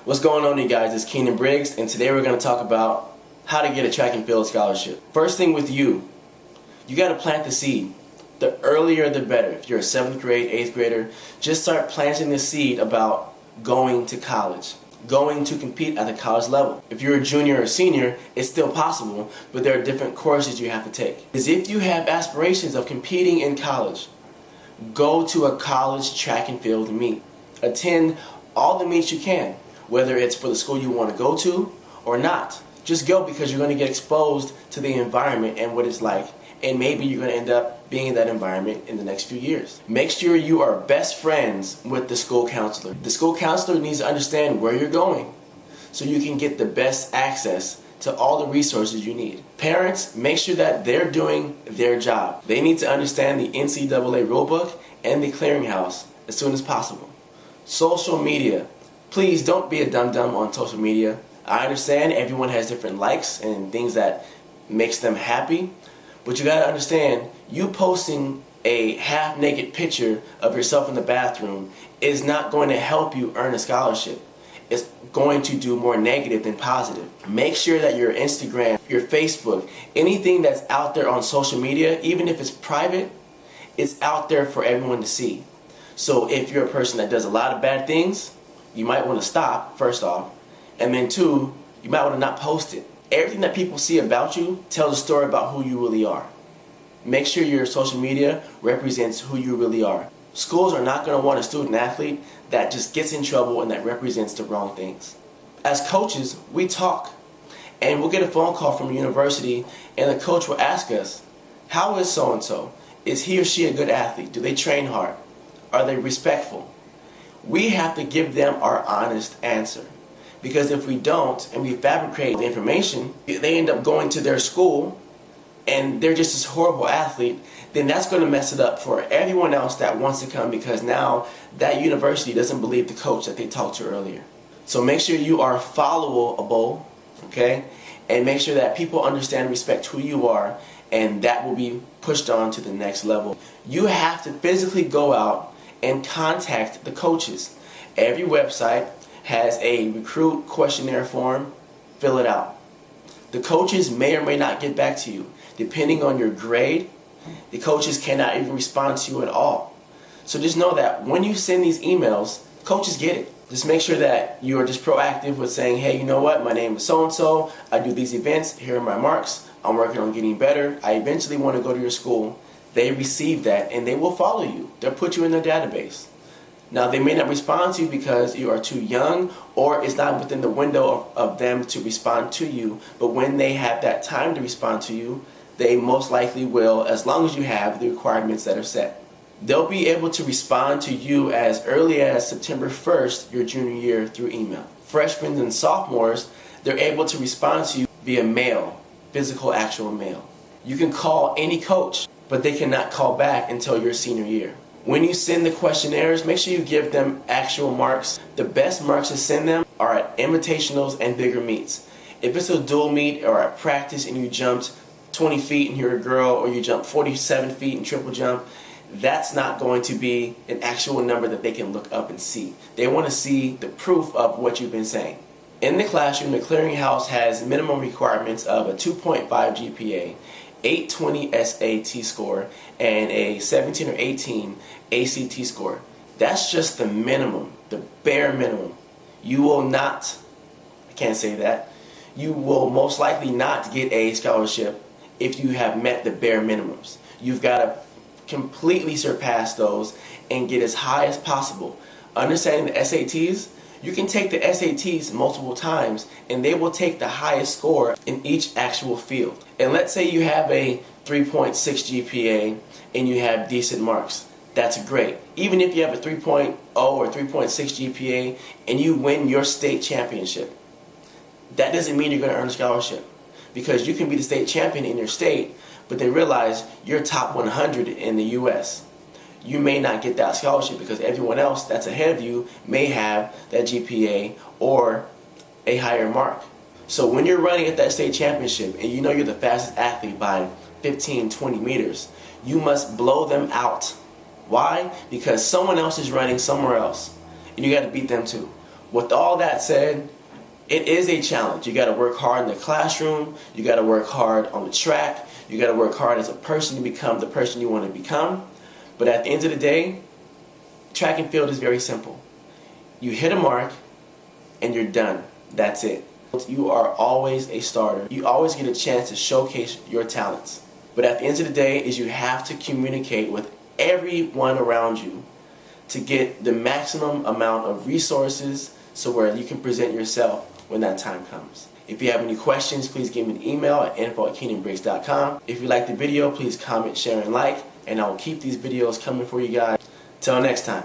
What's going on, you guys? It's Keinan Briggs, and today we're going to talk about how to get a track and field scholarship. First thing with you got to plant the seed. The earlier the better. If you're a 7th grade, 8th grader, just start planting the seed about going to college, going to compete at the college level. If you're a junior or senior, it's still possible, but there are different courses you have to take. Because if you have aspirations of competing in college, go to a college track and field meet. Attend all the meets you can, whether it's for the school you want to go to or not. Just go because you're going to get exposed to the environment and what it's like, and maybe you're going to end up being in that environment in the next few years. Make sure you are best friends with the school counselor. The school counselor needs to understand where you're going so you can get the best access to all the resources you need. Parents, make sure that they're doing their job. They need to understand the NCAA rulebook and the clearinghouse as soon as possible. Social media. Please don't be a dum-dum on social media. I understand everyone has different likes and things that makes them happy, but you gotta understand, you posting a half-naked picture of yourself in the bathroom is not going to help you earn a scholarship. It's going to do more negative than positive. Make sure that your Instagram, your Facebook, anything that's out there on social media, even if it's private, it's out there for everyone to see. So if you're a person that does a lot of bad things, you might want to stop, first off, and then two, you might want to not post it. Everything that people see about you tells a story about who you really are. Make sure your social media represents who you really are. Schools are not going to want a student athlete that just gets in trouble and that represents the wrong things. As coaches, we talk, and we'll get a phone call from a university, and the coach will ask us, how is so-and-so? Is he or she a good athlete? Do they train hard? Are they respectful? We have to give them our honest answer. Because if we don't, and we fabricate the information, they end up going to their school, and they're just this horrible athlete, then that's going to mess it up for everyone else that wants to come, because now that university doesn't believe the coach that they talked to earlier. So make sure you are followable, okay? And make sure that people understand and respect who you are, and that will be pushed on to the next level. You have to physically go out and contact the coaches. Every website has a recruit questionnaire form. Fill it out. The coaches may or may not get back to you. Depending on your grade, the coaches cannot even respond to you at all. So just know that when you send these emails, coaches get it. Just make sure that you are just proactive with saying, hey, you know what, my name is so-and-so, I do these events, here are my marks, I'm working on getting better, I eventually want to go to your school. They receive that and they will follow you. They'll put you in their database. Now, they may not respond to you because you are too young, or it's not within the window of them to respond to you, but when they have that time to respond to you, they most likely will, as long as you have the requirements that are set. They'll be able to respond to you as early as September 1st, your junior year, through email. Freshmen and sophomores, they're able to respond to you via mail, physical, actual mail. You can call any coach, but they cannot call back until your senior year. When you send the questionnaires, make sure you give them actual marks. The best marks to send them are at invitationals and bigger meets. If it's a dual meet or at practice and you jumped 20 feet and you're a girl, or you jumped 47 feet in triple jump, that's not going to be an actual number that they can look up and see. They want to see the proof of what you've been saying. In the classroom, the clearinghouse has minimum requirements of a 2.5 GPA, 820 SAT score, and a 17 or 18 ACT score. That's just the minimum, the bare minimum. You will not, I can't say that, you will most likely not get a scholarship if you have met the bare minimums. You've got to completely surpass those and get as high as possible. Understanding the SATs, you can take the SATs multiple times and they will take the highest score in each actual field. And let's say you have a 3.6 GPA and you have decent marks. That's great. Even if you have a 3.0 or 3.6 GPA and you win your state championship, that doesn't mean you're going to earn a scholarship. Because you can be the state champion in your state, but they realize you're top 100 in the U.S. You may not get that scholarship because everyone else that's ahead of you may have that GPA or a higher mark. So when you're running at that state championship and you know you're the fastest athlete by 15, 20 meters, you must blow them out. Why? Because someone else is running somewhere else and you got to beat them too. With all that said, it is a challenge. You got to work hard in the classroom. You got to work hard on the track. You got to work hard as a person to become the person you want to become. But at the end of the day, track and field is very simple. You hit a mark and you're done. That's it. You are always a starter. You always get a chance to showcase your talents. But at the end of the day is you have to communicate with everyone around you to get the maximum amount of resources so where you can present yourself when that time comes. If you have any questions, please give me an email at info@KeinanBriggs.com. If you like the video, please comment, share, and like, and I will keep these videos coming for you guys. Till next time.